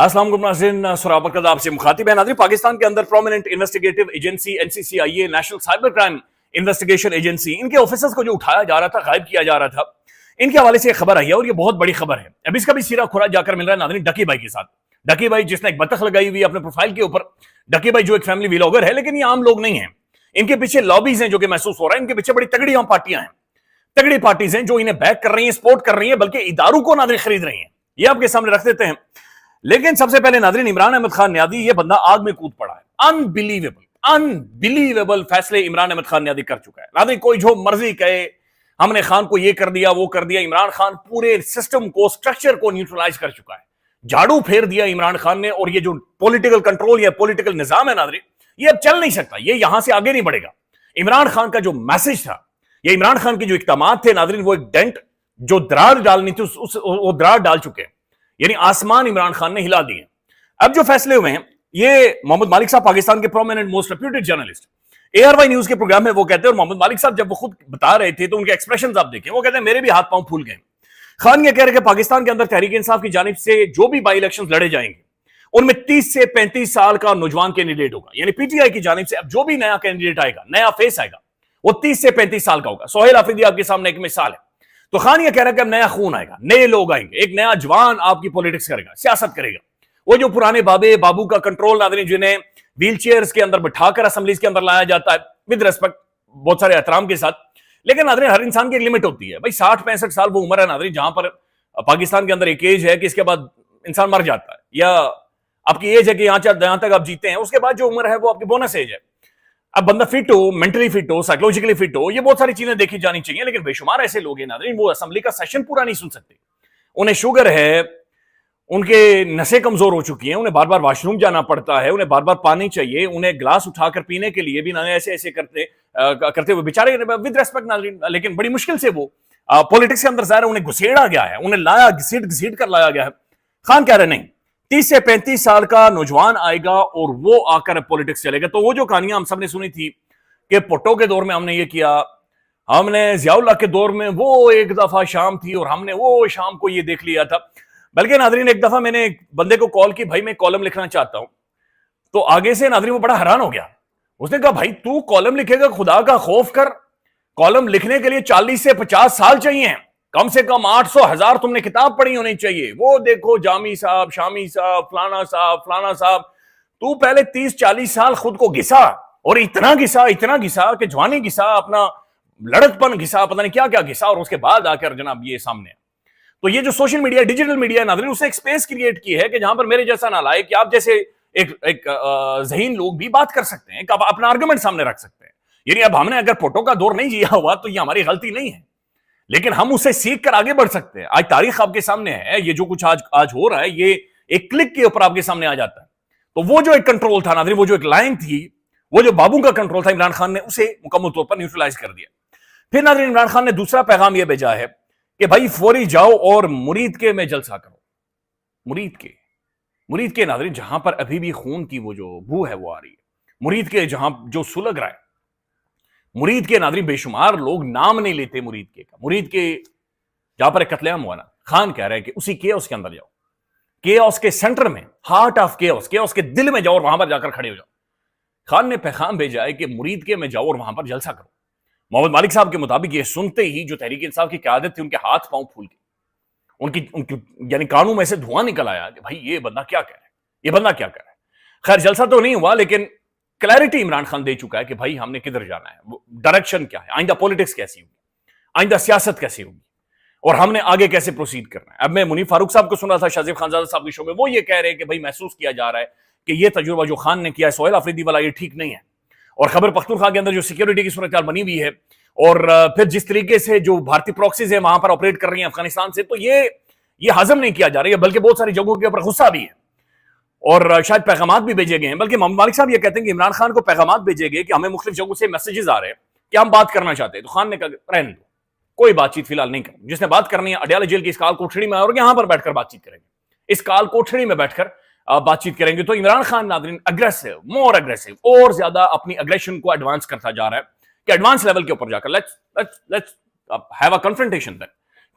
अस्सलाम वालेकुम नाज़रीन, सुराब का आपसे मुखातिब है। नाज़रीन, पाकिस्तान के अंदर prominent investigative agency NCCIA, national cyber crime investigation agency, इनके ऑफिसर्स को जो उठाया जा रहा था, गायब किया जा रहा था, इनके हवाले से खबर आई है और ये बहुत बड़ी खबर है। अब इसका भी सीरा खुरा जाकर मिल रहा है नाज़रीन डकी भाई के साथ। डकी भाई जिसने एक बतख लगाई हुई है अपने प्रोफाइल के ऊपर। डकी भाई जो एक फैमिली व्लॉगर है, लेकिन ये आम लोग नहीं है। इनके पीछे लॉबीज हैं जो कि महसूस हो रहा है। इनके पीछे बड़ी तगड़ी पार्टियां हैं, तगड़ी पार्टीज हैं जो इन्हें बैक कर रही हैं, सपोर्ट कर रही हैं, बल्कि इदारों को नाज़रीन खरीद रही हैं। ये आपके सामने रख देते हैं। लेकिन सबसे पहले नाज़रीन, इमरान अहमद खान न्यादी, ये बंदा आग में कूद पड़ा है। अनबिलीवेबल फैसले इमरान अहमद खान न्यादी कर चुका है। नाज़रीन, कोई जो मर्जी कहे, हमने खान को ये कर दिया, वो कर दिया। इमरान खान पूरे सिस्टम को, स्ट्रक्चर को न्यूट्रलाइज कर चुका है। झाड़ू फेर दिया इमरान खान ने। और ये जो पॉलिटिकल कंट्रोल या पॉलिटिकल निजाम है नाज़रीन, ये अब चल नहीं सकता, ये यहां से आगे नहीं बढ़ेगा। इमरान खान का जो मैसेज था, ये इमरान खान के जो इक़दामात थे नाज़रीन, वो एक डेंट जो दरार डालनी थी वो दरार डाल चुके हैं। यानी आसमान इमरान खान ने हिला दिए। अब जो फैसले हुए हैं, ये मोहम्मद मालिक साहब, पाकिस्तान के prominent most reputed journalist, ARY news के प्रोग्राम में वो कहते हैं, और मोहम्मद मालिक साहब जब वो खुद बता रहे थे तो उनके एक्सप्रेशंस आप देखें, वो कहते हैं मेरे भी हाथ पांव फूल गए। खान ये कह रहे कि पाकिस्तान के अंदर तहरीक इंसाफ की जानिब से जो भी बाई इलेक्शन लड़े जाएंगे, उनमें 30 से 35 साल का नौजवान कैंडिडेट होगा। यानी PTI की जानिब से अब जो भी नया कैंडिडेट आएगा, नया फेस आएगा, वो 30 से 35 साल का होगा। सोहेल आफरीदी आपके सामने एक मिसाल है। तो खान ये कह रहा है कि अब नया खून आएगा, नए लोग आएंगे, एक नया जवान आपकी पॉलिटिक्स करेगा, सियासत करेगा। वो जो पुराने बाबू का कंट्रोल नाज़रीन, जिन्हें व्हील चेयर्स के अंदर बिठाकर असेंबलीज के अंदर लाया जाता है, विद रेस्पेक्ट, बहुत सारे एहतराम के साथ, लेकिन नाज़रीन हर इंसान की एक लिमिट होती है। भाई 60-65 साल वो उम्र है नाज़रीन, जहां पर पाकिस्तान के अंदर एक एज है कि इसके बाद इंसान मर जाता है, या आपकी एज है कि जहां तक आप जीते हैं, उसके बाद जो उम्र है वो आपकी बोनस एज है। अब बंदा फिट हो, मेंटली फिट हो, साइकोलॉजिकली फिट हो, ये बहुत सारी चीजें देखी जानी चाहिए। लेकिन बेशुमार ऐसे लोग हैं नाज़रीन, वो असेंबली का सेशन पूरा नहीं सुन सकते। उन्हें शुगर है, उनके नसें कमजोर हो चुकी हैं, उन्हें बार बार वॉशरूम जाना पड़ता है, उन्हें बार बार पानी चाहिए, उन्हें ग्लास उठाकर पीने के लिए भी ना ऐसे ऐसे करते हुए बेचारे, विद रेस्पेक्ट नाज़रीन, लेकिन बड़ी मुश्किल से वो पॉलिटिक्स के अंदर ज़ाहिर है उन्हें घुसेड़ा गया है, उन्हें लाया, घसीट कर लाया गया है। खान कह रहे नहीं, 30 से 35 साल का नौजवान आएगा और वो आकर पॉलिटिक्स चलेगा। तो वो जो कहानियां हम सबने सुनी थी कि भुट्टो के दौर में हमने ये किया, हमने ज़ियाउल्लाह के दौर में वो एक दफा शाम थी और हमने वो शाम को ये देख लिया था। बल्कि नाज़रीन एक दफा मैंने एक बंदे को कॉल की, भाई मैं कॉलम लिखना चाहता हूं, तो आगे से नाज़रीन वो बड़ा हैरान हो गया। उसने कहा भाई तू कॉलम लिखेगा, खुदा का खौफ कर, कॉलम लिखने के लिए 40 से 50 साल चाहिए, कम से कम 800-1000 तुमने किताब पढ़ी होनी चाहिए। वो देखो जामी साहब, शामी साहब, फलाना साहब, तू पहले 30-40 साल खुद को घिसा, और इतना घिसा कि जवानी घिसा, अपना लड़कपन घिसा, पता नहीं क्या क्या घिसा, और उसके बाद आकर जनाब ये सामने। तो ये जो सोशल मीडिया, डिजिटल मीडिया नाज़रीन, उसने एक स्पेस क्रिएट की है कि जहां पर मेरे जैसा ना लाए, कि आप जैसे एक ज़हीन लोग भी बात कर सकते हैं, अपना आर्गुमेंट सामने रख सकते हैं। यानी अब हमने अगर फोटो का दौर नहीं जिया हुआ तो ये हमारी गलती नहीं है, लेकिन हम उसे सीख कर आगे बढ़ सकते हैं। आज तारीख आपके सामने है, ये जो कुछ आज हो रहा है, ये एक क्लिक के ऊपर आपके सामने आ जाता है। तो वो जो एक कंट्रोल था नाज़रीन, वो जो एक लाइन थी, वो जो बाबू का कंट्रोल था, इमरान खान ने उसे मुकम्मल तौर पर न्यूट्रलाइज कर दिया। फिर नाज़रीन इमरान खान ने दूसरा पैगाम यह भेजा है कि भाई फौरी जाओ और मुरीद के में जलसा करो। मुरीद के नाज़रीन, जहां पर अभी भी खून की वो जो बू है वो आ रही है, मुरीद के जहां जो सुलग रहा है, मुरीद के नाज़रीन बेशुमार लोग नाम नहीं लेते मुरीद के, मुरीद के जहां पर कत्लेआम हुआ ना, खान कह रहा है कि उसी केओस के अंदर जाओ, केओस के सेंटर में, हार्ट ऑफ केओस के दिल में जाओ और वहां पर जाकर खड़े हो जाओ। खान ने पैगाम भेजा है कि मुरीद के में जाओ और वहां पर जलसा करो। मोहम्मद मालिक साहब के मुताबिक ये सुनते ही जो तहरीक इंसाफ की क़यादत थी, उनके हाथ पांव फूल गए, उनकी यानी कानों में से धुआं निकल आया कि भाई ये बंदा क्या कह रहा है, ये बंदा क्या कह रहा है। खैर जलसा तो नहीं हुआ, लेकिन क्लैरिटी इमरान खान दे चुका है कि भाई हमने किधर जाना है, डायरेक्शन क्या है, आइंदा पॉलिटिक्स कैसी होगी, आइंदा सियासत कैसी होगी, और हमने आगे कैसे प्रोसीड करना है। अब मैं मुनीफ फारूक साहब को सुन रहा था शाज़िब खानजादा साहब के शो में, वो ये कह रहे हैं कि भाई महसूस किया जा रहा है कि ये तजुर्बा जो खान ने किया है, सोहेल आफरीदी वाला, ये ठीक नहीं है। और खैबर पख्तूनख्वा के अंदर जो सिक्योरिटी की सूरत बनी हुई है, और फिर जिस तरीके से जो भारतीय प्रॉक्सीज है वहां पर ऑपरेट कर रही है अफगानिस्तान से, तो ये हजम नहीं किया जा रहा है, बल्कि बहुत सारी जगहों के ऊपर गुस्सा भी है, और शायद पैगामात भी भेजे गए हैं। बल्कि मोहम्मद मालिक साहब ये कहते हैं कि इमरान खान को पैगामात भेजे गए कि हमें मुख्तलिफ जगहों से मैसेजेस आ रहे हैं कि हम बात करना चाहते हैं। तो खान ने कहा रहने दो, कोई बातचीत फिलहाल नहीं करेंगे, जिसने बात करनी है अडयाला जेल की इस काल कोठड़ी में और यहां पर बैठकर बातचीत करेंगे, इस काल कोठड़ी में बैठकर बातचीत करेंगे। तो इमरान खान नाज़रीन अग्रेसिव, मोर अग्रेसिव, और ज्यादा अपनी अग्रेशन को एडवांस करता जा रहा है कि एडवांस लेवल के ऊपर जाकर let's have a confrontation then.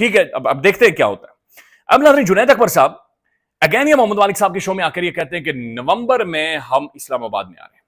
ठीक है, अब देखते हैं क्या होता है। अब नाज़रीन जुनैद अकबर साहब अगेन ये मोहम्मद मालिक साहब के शो में आकर ये कहते हैं कि नवंबर में हम इस्लामाबाद में आ रहे हैं,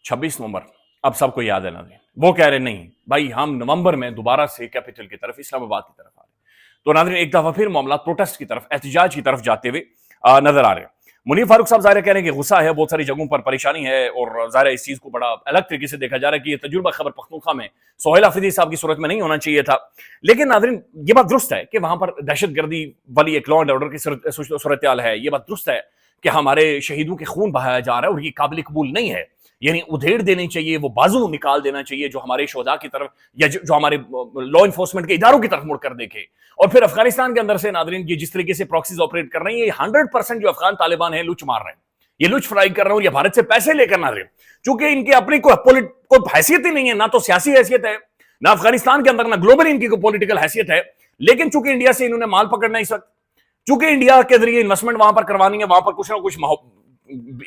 26 नवंबर, अब सबको याद है ना। वो कह रहे नहीं भाई, हम नवंबर में दोबारा से कैपिटल की तरफ, इस्लामाबाद की तरफ आ रहे हैं। तो नाज़रीन एक दफा फिर मामला प्रोटेस्ट की तरफ, एहतजाज की तरफ जाते हुए नजर आ रहे हैं। मुनीर फारूक साहब ज़ाहिर कह रहे हैं कि गुस्सा है, बहुत सारी जगहों पर परेशानी है, और ज़ाहिर इस चीज़ को बड़ा अलग तरीके से देखा जा रहा है कि ये तजुर्बा खैबर पख्तूनख्वा में सोहेल आफरीदी साहब की सूरत में नहीं होना चाहिए था। लेकिन नाज़रीन ये बात दुरुस्त है कि वहां पर दहशतगर्दी वाली एक लॉ एंड ऑर्डर की सूरत हाल है। ये बात दुरुस्त है कि हमारे शहीदों के खून बहाया जा रहा है, और ये काबिल कबूल नहीं है। यानी उधेड़ देनी चाहिए, वो बाजू निकाल देना चाहिए जो हमारे शोधा की तरफ या जो हमारे लॉ इन्फोर्समेंट के इदारों की तरफ मुड़कर देखे। और फिर अफगानिस्तान के अंदर से नादरीन ये जिस तरीके से प्रॉक्सीज ऑपरेट कर रही है, ये 100% जो अफगान तालिबान है लुच मार रहे हैं, ये लुच फ्राई कर रहे हैं, और ये भारत से पैसे लेकर नादरीन, चूंकि इनकी अपनी कोई हैसियत ही नहीं है, ना तो सियासी हैसियत है, ना अफगानिस्तान के अंदर, ना ग्लोबल इनकी कोई पॉलिटिकल हैसियत है। लेकिन चूंकि इंडिया से इन्होंने माल पकड़ना इस वक्त, चूंकि इंडिया के जरिए इन्वेस्टमेंट वहां पर करवानी है, वहां पर कुछ ना कुछ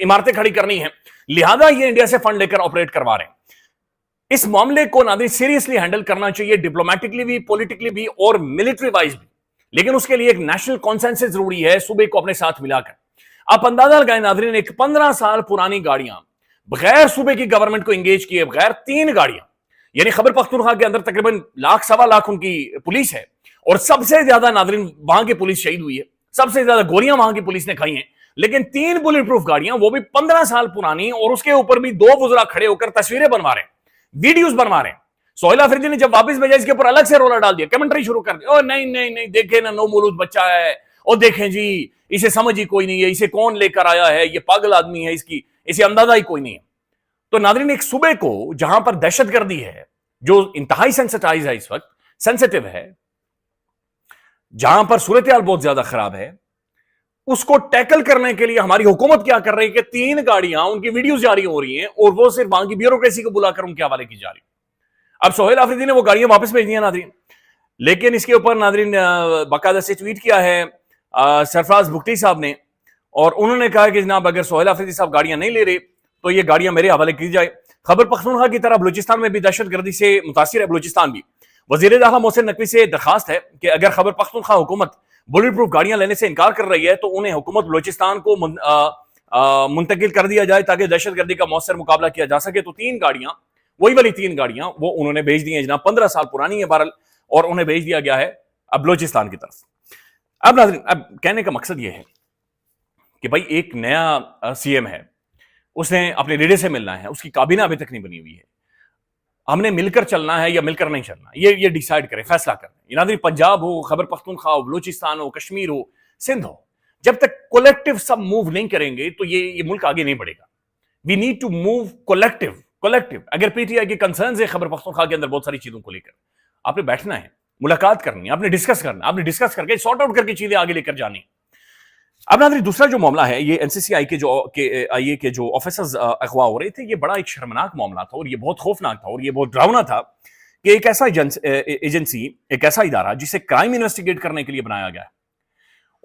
इमारतें खड़ी करनी है, लिहाजा ये इंडिया से फंड लेकर ऑपरेट करवा रहे हैं। इस मामले को नादरीन सीरियसली हैंडल करना चाहिए, डिप्लोमेटिकली भी, पॉलिटिकली भी, और मिलिट्री वाइज भी। लेकिन उसके लिए एक नेशनल कॉन्सेंसस जरूरी है, सूबे को अपने साथ मिलाकर। आप अंदाजा लगाएं नादरीन, एक 15 साल पुरानी गाड़ियां बगैर सूबे की गवर्नमेंट को एंगेज किए बगैर 3 गाड़ियां, यानी खैबर पख्तूनख्वा के अंदर तकरीबन 1.25 लाख उनकी पुलिस है, और सबसे ज्यादा नादरीन वहां की पुलिस शहीद हुई है, सबसे ज्यादा गोलियां वहां की पुलिस ने खाई हैं। लेकिन 3 बुलेट प्रूफ गाड़ियां, वो भी 15 साल पुरानी, और उसके ऊपर भी 2 वुज़रा खड़े होकर तस्वीरें बनवा रहे हैं, वीडियोस बनवा रहे हैं। सोहेल आफरीदी ने जब वापस भेजा, इसके ऊपर अलग से रोला डाल दिया, कमेंट्री शुरू कर दी, ओ नहीं नहीं नहीं, देखें ना, नो मौलूद बच्चा है, और देखें जी इसे समझ ही कोई नहीं है, इसे कौन लेकर आया है, ये पागल आदमी है, इसे अंदाजा ही कोई नहीं है। तो नादरीन एक सूबे को जहां पर दहशतगर्दी है, जो इंतहाई सेंसिटाइज है, इस वक्त सेंसिटिव है, जहां पर सूरत हाल बहुत ज्यादा खराब है, उसको टैकल करने के लिए हमारी हुकूमत क्या कर रही है कि 3 गाड़ियां, उनकी वीडियोस जारी हो रही हैं, और वो सिर्फ वहां की ब्यूरोक्रेसी को बुलाकर उनके हवाले की जा रही। अब सोहेल आफरीदी ने वो गाड़ियां वापस भेज दी हैं नादरीन, लेकिन इसके ऊपर नादरीन बाकायदा से ट्वीट किया है सरफराज बुख्ती साहब ने, और उन्होंने कहा कि जनाब अगर सोहेल आफरीदी साहब गाड़ियां नहीं ले रहे तो ये गाड़ियां मेरे हवाले की जाए। खैबर पख्तूनख्वा की तरह बलूचिस्तान में भी दहशतगर्दी से मुतासिर है, बलूचिस्तान भी। वजीर दाखिला मोहसिन नकवी से दरखास्त है कि अगर खैबर पख्तूनख्वा हुकूमत बुलेट प्रूफ गाड़ियां लेने से इनकार कर रही है तो उन्हें हुकूमत बलूचिस्तान को मुंतकिल कर दिया जाए ताकि दहशतगर्दी का मौसर मुकाबला किया जा सके। तो 3 गाड़ियां, वही वाली 3 गाड़ियां, वो उन्होंने भेज दी हैं जनाब, 15 साल पुरानी है बहरहाल, और उन्हें भेज दिया गया है अब बलूचिस्तान की तरफ। अब नाज़रीन, अब कहने का मकसद यह है कि भाई एक नया सीएम है, उसने अपने लीडर से मिलना है, उसकी काबीना अभी तक नहीं बनी हुई है, हमने मिलकर चलना है या मिलकर नहीं चलना, ये डिसाइड करें, फैसला करें। नादरीन पंजाब हो, खैबर पख्तूनख्वा हो, बलूचिस्तान हो, कश्मीर हो, सिंध हो, जब तक कलेक्टिव सब मूव नहीं करेंगे तो ये मुल्क आगे नहीं बढ़ेगा। We need to move collective. अगर पीटीआई के कंसर्न्स है खैबर पख्तूनख्वा के अंदर बहुत सारी चीजों को लेकर, आपने बैठना है, मुलाकात करनी है, आपने डिस्कस करना, आपने डिस्कस करके सॉर्ट आउट करके चीजें आगे लेकर जानी। अब नादरीन दूसरा जो मामला है, ये एनसीसीआई के जो ऑफिसर्स अगवा हो रहे थे, ये बड़ा एक शर्मनाक मामला था, और ये बहुत खौफनाक था, और ये बहुत डरावना था कि एक ऐसा एजेंसी, एक ऐसा इदारा जिसे क्राइम इन्वेस्टिगेट करने के लिए बनाया गया है,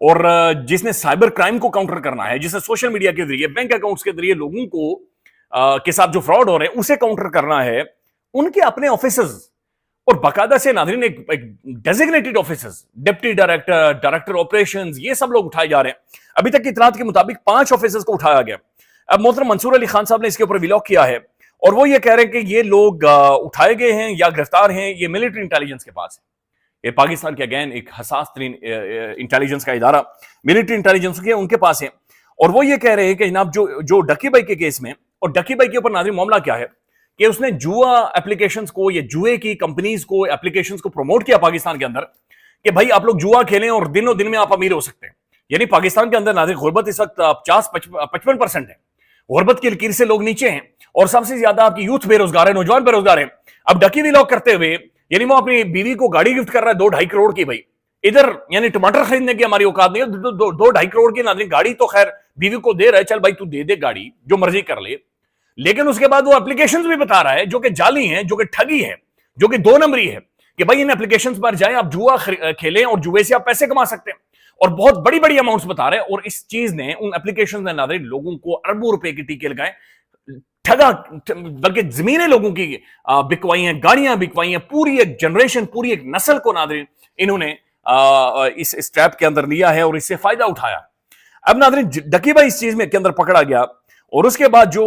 और जिसने साइबर क्राइम को काउंटर करना है, जिसने सोशल मीडिया के जरिए, बैंक अकाउंट्स के जरिए लोगों को के साथ जो फ्रॉड हो रहे हैं उसे काउंटर करना है, उनके अपने ऑफिसर्स, और बाकायदा से नादरीन एक designated officers, deputy director, director operations, ये सब लोग उठाए जा रहे हैं। अभी तक की इतलात के मुताबिक 5 ऑफिसर्स को उठाया गया। अब मोहतरम मंसूर अली खान साहब ने इसके ऊपर व्लॉग किया है, और वो ये कह रहे हैं कि ये लोग उठाए गए हैं या गिरफ्तार हैं, ये मिलिट्री इंटेलिजेंस के पास है। ये पाकिस्तान के अगेन एक हसास तरीन इंटेलिजेंस का इदारा मिलिट्री इंटेलिजेंस के उनके पास है, और वो ये कह रहे हैं कि जनाब जो डकी भाई के केस में, और डकी भाई के ऊपर नादरीन मामला क्या है कि उसने जुआ एप्लीकेशंस को, या जुए की कंपनीज को, एप्लीकेशंस को प्रमोट किया पाकिस्तान के अंदर कि भाई आप लोग जुआ खेलें और दिनों दिन में आप अमीर हो सकते हैं। यानी पाकिस्तान के अंदर नाज़रीन गुर्बत इस वक्त 50-55% है, गुर्बत की लकीर से लोग नीचे हैं, और सबसे ज्यादा आपकी यूथ बेरोजगार है, नौजवान बेरोजगार है। अब डकी व्लॉग करते हुए, यानी वो अपनी बीवी को गाड़ी गिफ्ट कर रहा है 2-2.5 करोड़ की, भाई इधर यानी टमाटर खरीदने की हमारी औकात नहीं है, 2-2.5 करोड़ की नाज़रीन गाड़ी तो खैर बीवी को दे रहा है, चल भाई तू दे दे गाड़ी, जो मर्जी कर ले, लेकिन उसके बाद वो एप्लीकेशंस भी बता रहा है जो कि जाली हैं, जो कि ठगी है, जो कि 2 नंबरी है, कि भाई इन एप्लीकेशंस पर जाएं, आप जुआ खेलें और जुए से आप पैसे कमा सकते हैं, और बहुत बड़ी बड़ी अमाउंट्स बता रहे हैं। और इस चीज ने, उन एप्लीकेशंस ने नाज़रीन लोगों को अरबों रुपए के टीके लगाए, ठगा, बल्कि जमीनें लोगों की बिकवाई हैं, गाड़ियां बिकवाई हैं, पूरी एक जनरेशन, पूरी एक नस्ल को नाज़रीन इन्होंने اس ٹریپ کے اندر لیا ہے اور اس سے فائدہ اٹھایا. اب ناظرین ڈکی بھائی اس چیز میں کے اندر پکڑا گیا اور اس کے بعد جو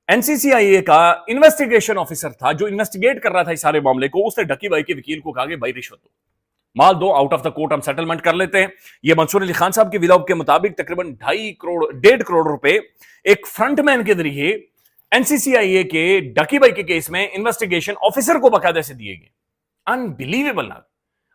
این سی سی آئی اے کا انویسٹیگیشن آفیسر تھا جو انویسٹیگیٹ کر رہا تھا اس سارے معاملے کو, اس نے ڈکی بھائی کے وکیل کو کہا کہ بھائی رشوت دو, مال دو, آؤٹ آف دا کورٹ ہم سیٹلمنٹ کر لیتے ہیں. یہ منصور علی خان صاحب کے ولاگ کے مطابق تقریباً 1.5 کروڑ روپے ایک فرنٹ مین کے ذریعے این سی سی آئی اے کے ڈکی بھائی کے کیس میں انویسٹیگیشن آفیسر کو باقاعدہ سے دیے گئے. انبیلیویبل.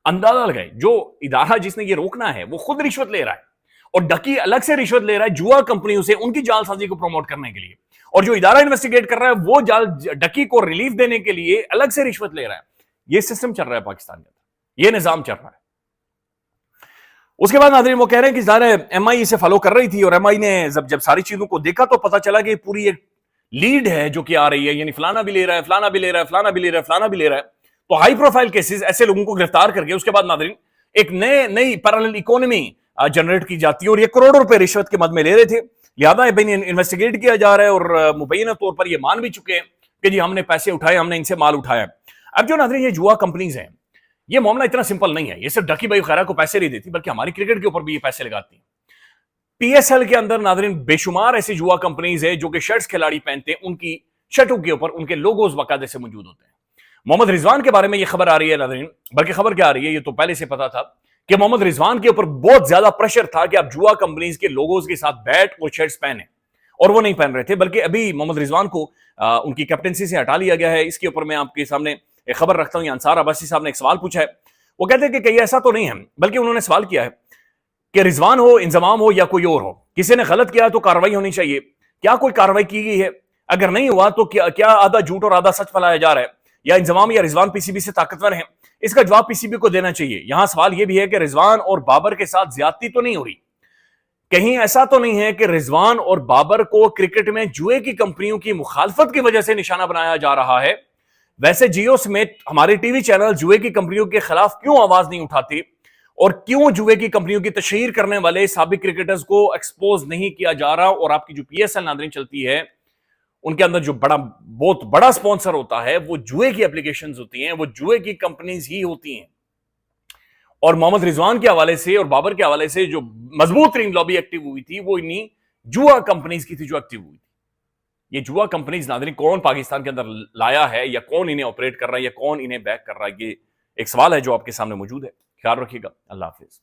اندازہ لگائے جو ادارہ جس نے یہ روکنا ہے وہ خود رشوت لے رہا ہے اور ڈکی الگ سے رشوت لے رہا ہے جوا کمپنیوں سے ان کی جعل سازی کو پروموٹ کرنے کے لیے, اور جو ادارہ انویسٹیگیٹ کر رہا ہے وہ ڈکی کو ریلیف دینے کے لیے الگ سے رشوت لے رہا ہے. یہ سسٹم چل رہا ہے پاکستان کے اندر, یہ نظام چل رہا ہے. اس کے بعد ناظرین وہ کہہ رہے ہیں کہ ظاہر ہے ایم آئی اسے فالو کر رہی تھی اور ایم آئی نے جب ساری چیزوں کو دیکھا تو پتا چلا کہ پوری ایک لیڈ ہے جو کہ آ رہی ہے, یعنی فلانا بھی لے رہا ہے, فلانا بھی لے رہا ہے, فلانا بھی لے رہا ہے, فلانا بھی لے رہا ہے. تو ہائی پروفائل کیسز ایسے لوگوں کو گرفتار کر کے اس کے بعد ناظرین ایک نئی پیرالل اکانومی جنریٹ کی جاتی ہے اور یہ کروڑوں روپے رشوت کے مد میں لے رہے تھے. لہٰذا انویسٹیگیٹ کیا جا رہا ہے اور مبینہ طور پر یہ مان بھی چکے ہیں کہ جی ہم نے پیسے اٹھائے, ہم نے ان سے مال اٹھایا. اب جو ناظرین یہ جوا کمپنیز ہیں یہ معاملہ اتنا سمپل نہیں ہے, یہ صرف ڈکی بھائی خیرہ کو پیسے نہیں دیتی بلکہ ہماری کرکٹ کے اوپر بھی یہ پیسے لگاتی ہیں. پی ایس ایل کے اندر ناظرین بے شمار ایسی جوا کمپنیز ہیں جو کہ شرٹس کھلاڑی پہنتے ہیں, ان کی شرٹوں کے اوپر ان کے لوگوز باقاعدہ سے موجود ہوتے ہیں. محمد رضوان کے بارے میں یہ خبر آ رہی ہے ناظرین, بلکہ خبر کیا آ رہی ہے یہ تو پہلے سے پتا تھا کہ محمد رضوان کے اوپر بہت زیادہ پریشر تھا کہ آپ جوا کمپنیز کے لوگوز کے ساتھ بیٹ اور شرٹس پہنیں, اور وہ نہیں پہن رہے تھے. بلکہ ابھی محمد رضوان کو ان کی کیپٹنسی سے ہٹا لیا گیا ہے. اس کے اوپر میں آپ کے سامنے ایک خبر رکھتا ہوں. یہ انصار عباسی صاحب نے ایک سوال پوچھا ہے, وہ کہتے ہیں کہ کہیں ایسا تو نہیں ہے, بلکہ انہوں نے سوال کیا ہے کہ رضوان ہو, انضمام ہو یا کوئی اور ہو, کسی نے غلط کیا تو کارروائی ہونی چاہیے. کیا کوئی کارروائی کی گئی ہے؟ اگر نہیں ہوا تو کیا آدھا جھوٹ اور آدھا سچ پھیلایا جا رہا ہے, یا انضمام یا رضوان پی سی بی سے طاقتور ہیں؟ اس کا جواب پی سی بی کو دینا چاہیے. یہاں سوال یہ بھی ہے کہ رضوان اور بابر کے ساتھ زیادتی تو نہیں ہو رہی؟ کہیں ایسا تو نہیں ہے کہ رضوان اور بابر کو کرکٹ میں جوئے کی کمپنیوں کی مخالفت کی وجہ سے نشانہ بنایا جا رہا ہے؟ ویسے جیو سمیت ہمارے ٹی وی چینل جوئے کی کمپنیوں کے خلاف کیوں آواز نہیں اٹھاتے, اور کیوں جوئے کی کمپنیوں کی تشہیر کرنے والے سابق کرکٹرز کو ایکسپوز نہیں کیا جا رہا؟ اور آپ کی جو پی ایس ایل ناظرین چلتی ہے ان کے اندر جو بہت بڑا سپانسر ہوتا ہے وہ جوئے کی اپلیکیشنز ہوتی ہیں, وہ جوئے کی کمپنیز ہی ہوتی ہیں. اور محمد رضوان کے حوالے سے اور بابر کے حوالے سے جو مضبوط ترین لابی ایکٹیو ہوئی تھی وہ انہی جوا کمپنیز کی تھی جو ایکٹیو ہوئی تھی. یہ جوا کمپنیز ناظرین کون پاکستان کے اندر لایا ہے, یا کون انہیں آپریٹ کر رہا ہے, یا کون انہیں بیک کر رہا ہے؟ یہ ایک سوال ہے جو آپ کے سامنے موجود ہے. خیال رکھیے گا. اللہ حافظ.